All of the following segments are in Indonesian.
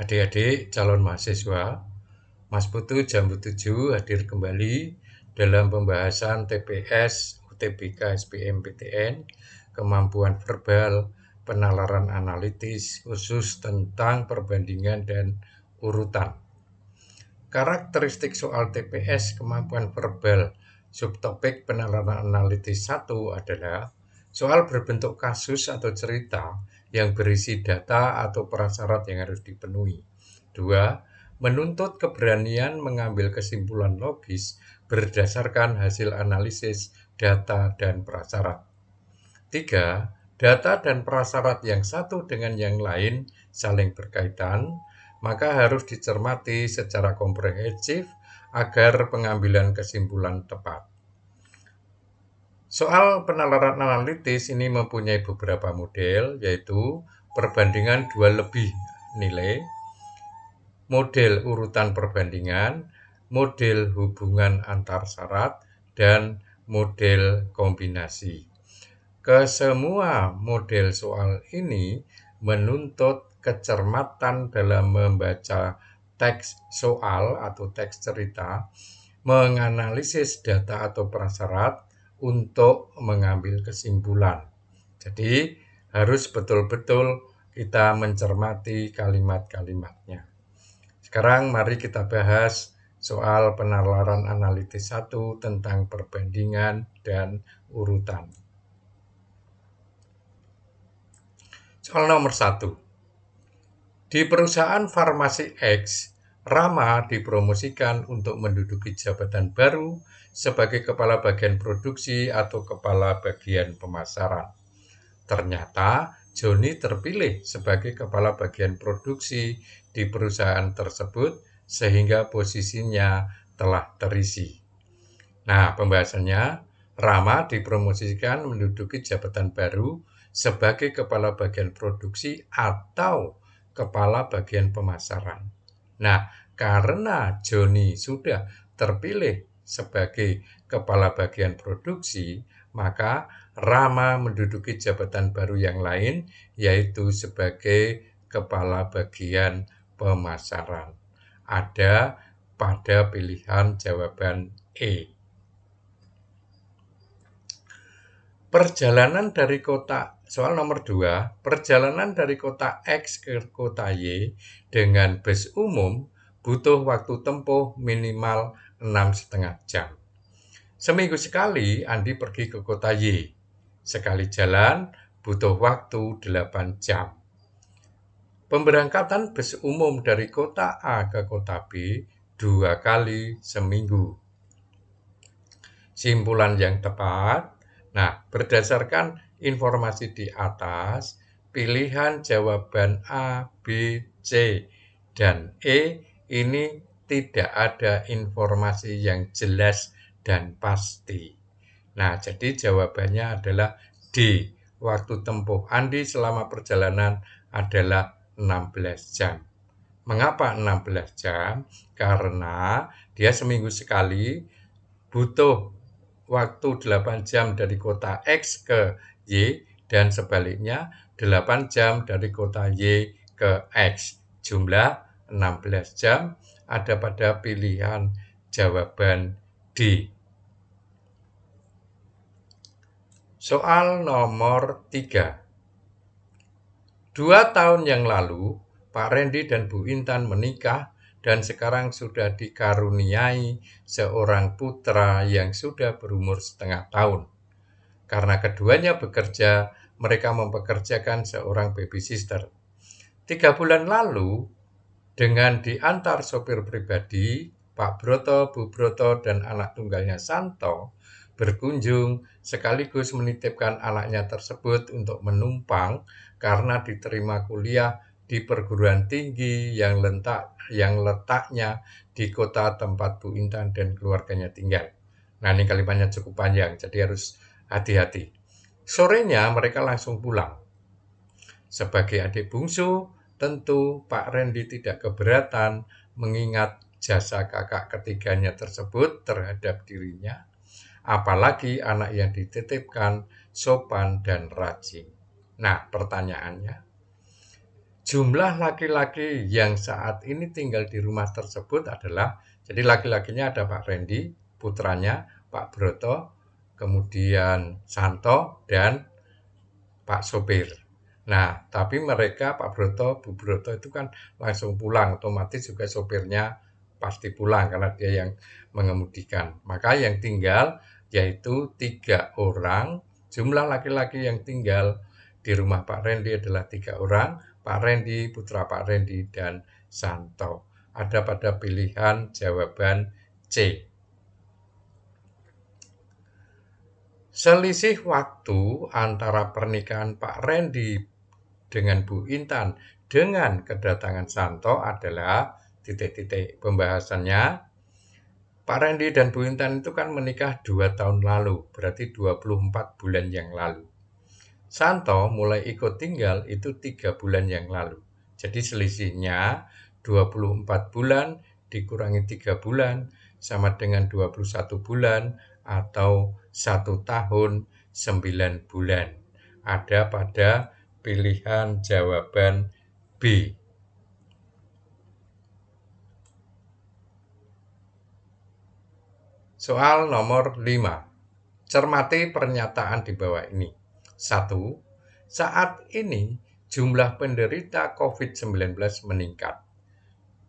Adik-adik calon mahasiswa, Mas Putu Jambu 7 hadir kembali dalam pembahasan TPS UTBK SBMPTN, kemampuan verbal, penalaran analitis khusus tentang perbandingan dan urutan. Karakteristik soal TPS kemampuan verbal subtopik penalaran analitis 1 adalah soal berbentuk kasus atau cerita yang berisi data atau prasyarat yang harus dipenuhi. 2. Menuntut keberanian mengambil kesimpulan logis berdasarkan hasil analisis data dan prasyarat. 3. Data dan prasyarat yang satu dengan yang lain saling berkaitan, maka harus dicermati secara komprehensif agar pengambilan kesimpulan tepat. Soal penalaran analitis ini mempunyai beberapa model, yaitu perbandingan 2 lebih nilai, model urutan perbandingan, model hubungan antar syarat, dan model kombinasi. Kesemua model soal ini menuntut kecermatan dalam membaca teks soal atau teks cerita, menganalisis data atau prasyarat untuk mengambil kesimpulan. Jadi harus betul-betul kita mencermati kalimat-kalimatnya. Sekarang mari kita bahas soal penalaran analitis 1 tentang perbandingan dan urutan. Soal nomor 1. Di perusahaan farmasi X, Rama dipromosikan untuk menduduki jabatan baru sebagai kepala bagian produksi atau kepala bagian pemasaran. Ternyata Joni terpilih sebagai kepala bagian produksi di perusahaan tersebut sehingga posisinya telah terisi. Nah, pembahasannya, Rama dipromosikan menduduki jabatan baru sebagai kepala bagian produksi atau kepala bagian pemasaran. Nah, karena Joni sudah terpilih sebagai kepala bagian produksi, maka Rama menduduki jabatan baru yang lain, yaitu sebagai kepala bagian pemasaran. Ada pada pilihan jawaban E. Perjalanan dari kota, soal nomor 2, perjalanan dari kota X ke kota Y dengan bus umum butuh waktu tempuh minimal 6,5 jam. Seminggu sekali Andi pergi ke kota Y. Sekali jalan butuh waktu 8 jam. Pemberangkatan bus umum dari kota A ke kota B 2 kali seminggu. Simpulan yang tepat. Nah, berdasarkan informasi di atas, pilihan jawaban A, B, C, dan E ini tidak ada informasi yang jelas dan pasti. Nah, jadi jawabannya adalah D. Waktu tempuh Andi selama perjalanan adalah 16 jam. Mengapa 16 jam? Karena dia seminggu sekali butuh waktu 8 jam dari kota X ke Y dan sebaliknya 8 jam dari kota Y ke X. Jumlah 16 jam ada pada pilihan jawaban D. Soal nomor 3. 2 tahun yang lalu, Pak Randy dan Bu Intan menikah dan sekarang sudah dikaruniai seorang putra yang sudah berumur setengah tahun. Karena keduanya bekerja, mereka mempekerjakan seorang babysitter. 3 bulan lalu, dengan diantar sopir pribadi, Pak Broto, Bu Broto, dan anak tunggalnya Santo berkunjung sekaligus menitipkan anaknya tersebut untuk menumpang karena diterima kuliah di perguruan tinggi yang letaknya di kota tempat Bu Intan dan keluarganya tinggal. Nah, ini kalimatnya cukup panjang, jadi harus hati-hati. Sorenya mereka langsung pulang. Sebagai adik bungsu, tentu Pak Randy tidak keberatan mengingat jasa kakak ketiganya tersebut terhadap dirinya, apalagi anak yang dititipkan sopan dan rajin. Nah, pertanyaannya, Jumlah laki-laki yang saat ini tinggal di rumah tersebut adalah, jadi laki-lakinya ada Pak Randy, putranya Pak Broto, kemudian Santo, dan Pak sopir. Nah, tapi mereka Pak Broto, Bu Broto itu kan langsung pulang, otomatis juga sopirnya pasti pulang karena dia yang mengemudikan. Maka yang tinggal yaitu 3 orang. Jumlah laki-laki yang tinggal di rumah Pak Randy adalah 3 orang. Pak Randy, putra Pak Randy, dan Santo. Ada pada pilihan jawaban C. Selisih waktu antara pernikahan Pak Randy dengan Bu Intan dengan kedatangan Santo adalah titik-titik pembahasannya. Pak Randy dan Bu Intan itu kan menikah 2 tahun lalu, berarti 24 bulan yang lalu. Santo mulai ikut tinggal itu 3 bulan yang lalu. Jadi selisihnya 24 bulan dikurangi 3 bulan sama dengan 21 bulan atau 1 tahun 9 bulan. Ada pada pilihan jawaban B. Soal nomor 5. Cermati pernyataan di bawah ini. 1. Saat ini jumlah penderita COVID-19 meningkat.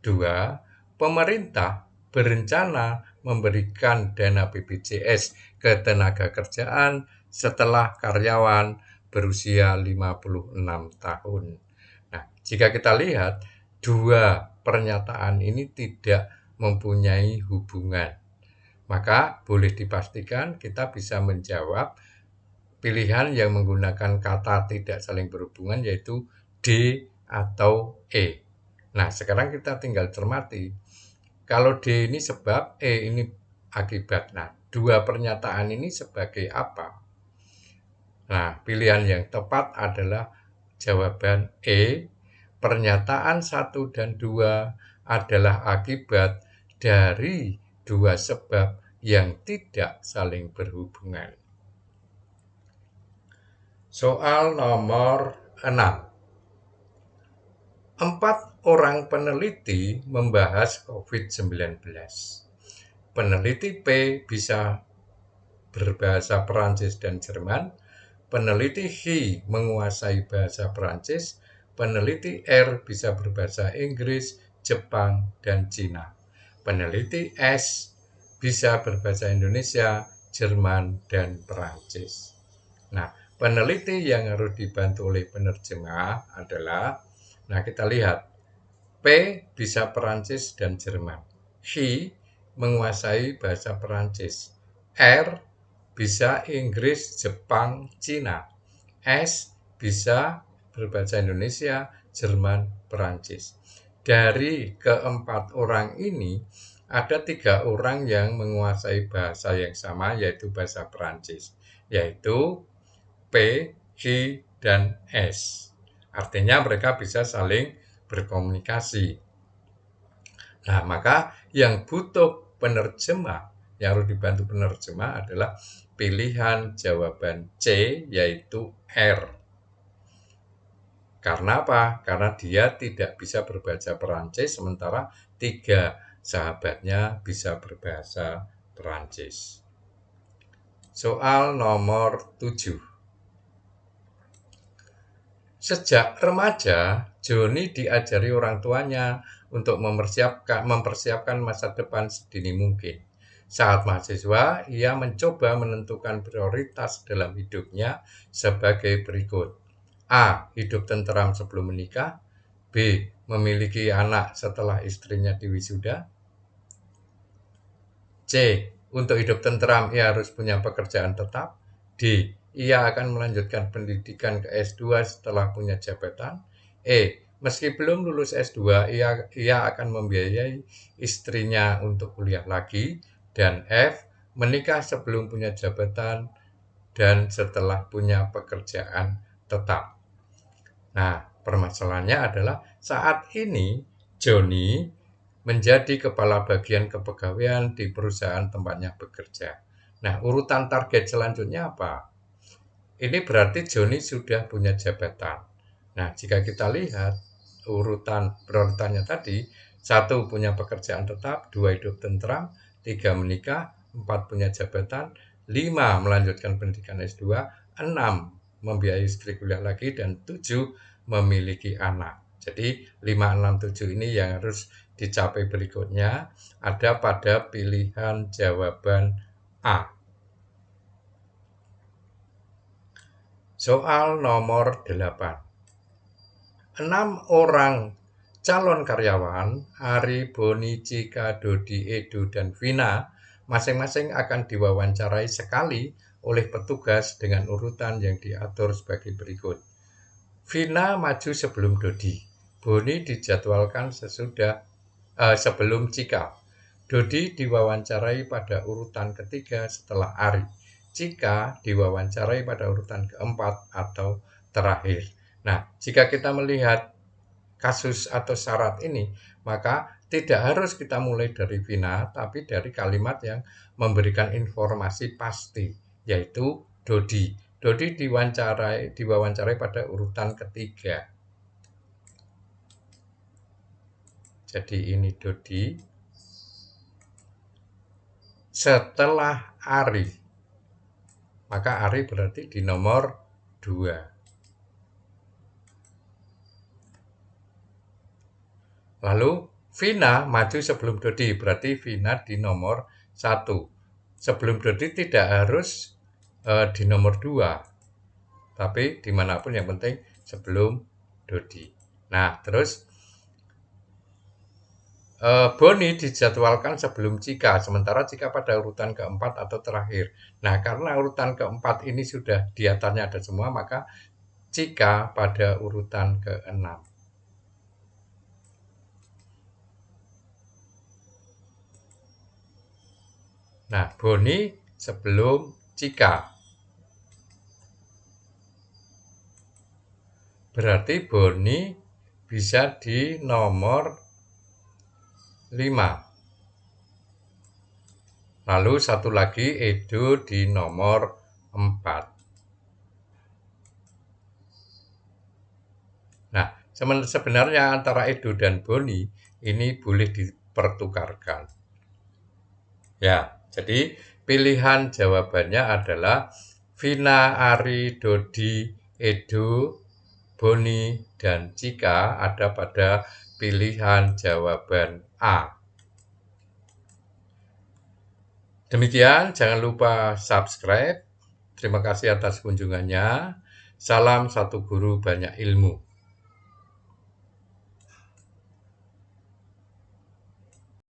2. Pemerintah berencana memberikan dana BPJS ketenagakerjaan setelah karyawan berusia 56 tahun. Nah, jika kita lihat, dua pernyataan ini tidak mempunyai hubungan, maka boleh dipastikan kita bisa menjawab pilihan yang menggunakan kata tidak saling berhubungan, yaitu D atau E. Nah, sekarang kita tinggal cermati. Kalau D ini sebab, E ini akibat. Nah, dua pernyataan ini sebagai apa? Nah, pilihan yang tepat adalah jawaban E. Pernyataan 1 dan 2 adalah akibat dari dua sebab yang tidak saling berhubungan. Soal nomor 6. 4 orang peneliti membahas COVID-19. Peneliti P bisa berbahasa Perancis dan Jerman, peneliti H menguasai bahasa Perancis, peneliti R bisa berbahasa Inggris, Jepang, dan Cina. Peneliti S bisa berbahasa Indonesia, Jerman, dan Perancis. Nah, peneliti yang harus dibantu oleh penerjemah adalah, nah kita lihat, P bisa Perancis dan Jerman, H menguasai bahasa Perancis, R bisa Inggris, Jepang, Cina, S bisa berbahasa Indonesia, Jerman, Perancis. Dari keempat orang ini, ada 3 orang yang menguasai bahasa yang sama, yaitu bahasa Perancis, yaitu P, Q, dan S. Artinya mereka bisa saling berkomunikasi. Nah, maka yang butuh penerjemah, yang harus dibantu penerjemah adalah pilihan jawaban C, yaitu R. Karena apa? Karena dia tidak bisa berbahasa Perancis, sementara 3 sahabatnya bisa berbahasa Perancis. Soal nomor 7. Sejak remaja, Joni diajari orang tuanya untuk mempersiapkan masa depan sedini mungkin. Saat mahasiswa, ia mencoba menentukan prioritas dalam hidupnya sebagai berikut. A. Hidup tenteram sebelum menikah. B. Memiliki anak setelah istrinya diwisuda. C. Untuk hidup tenteram, ia harus punya pekerjaan tetap. D. Ia akan melanjutkan pendidikan ke S2 setelah punya jabatan. E. Meski belum lulus S2, ia akan membiayai istrinya untuk kuliah lagi. Dan F. Menikah sebelum punya jabatan dan setelah punya pekerjaan tetap. Nah, permasalahannya adalah saat ini Joni menjadi kepala bagian kepegawaian di perusahaan tempatnya bekerja. Nah, urutan target selanjutnya apa? Ini berarti Joni sudah punya jabatan. Nah, jika kita lihat, berurutannya tadi, 1 punya pekerjaan tetap, 2 hidup tentram, 3 menikah, 4 punya jabatan, 5 melanjutkan pendidikan S2, 6 membiayai istri kuliah lagi, dan 7 memiliki anak. Jadi 5, 6, 7 ini yang harus dicapai berikutnya ada pada pilihan jawaban A. Soal nomor 8. 6 orang calon karyawan, Ari, Boni, Cika, Dodi, Edo, dan Vina, masing-masing akan diwawancarai sekali oleh petugas dengan urutan yang diatur sebagai berikut. Vina maju sebelum Dodi. Boni dijadwalkan sebelum Cika. Dodi diwawancarai pada urutan ketiga setelah Ari. Cika diwawancarai pada urutan keempat atau terakhir. Nah, jika kita melihat kasus atau syarat ini, maka tidak harus kita mulai dari Vina, tapi dari kalimat yang memberikan informasi pasti, yaitu Dodi. Dodi diwawancarai pada urutan ketiga. Jadi ini Dodi setelah Ari. Maka Ari berarti di nomor 2. Lalu Vina maju sebelum Dodi, berarti Vina di nomor 1. Sebelum Dodi tidak harus di nomor 2, tapi dimanapun yang penting sebelum Dodi. Nah, terus Boni dijadwalkan sebelum Cika, sementara Cika pada urutan keempat atau terakhir. Nah, karena urutan keempat ini sudah di atasnya ada semua, maka Cika pada urutan ke-6. Nah, Boni sebelum Cika. Berarti Boni bisa di nomor 5. Lalu satu lagi Edo di nomor 4. Nah, sebenarnya antara Edo dan Boni ini boleh dipertukarkan. Ya, jadi pilihan jawabannya adalah Vina, Ari, Dodi, Edo, Boni, dan Cika ada pada pilihan jawaban A. Demikian, jangan lupa subscribe. Terima kasih atas kunjungannya. Salam satu guru banyak ilmu.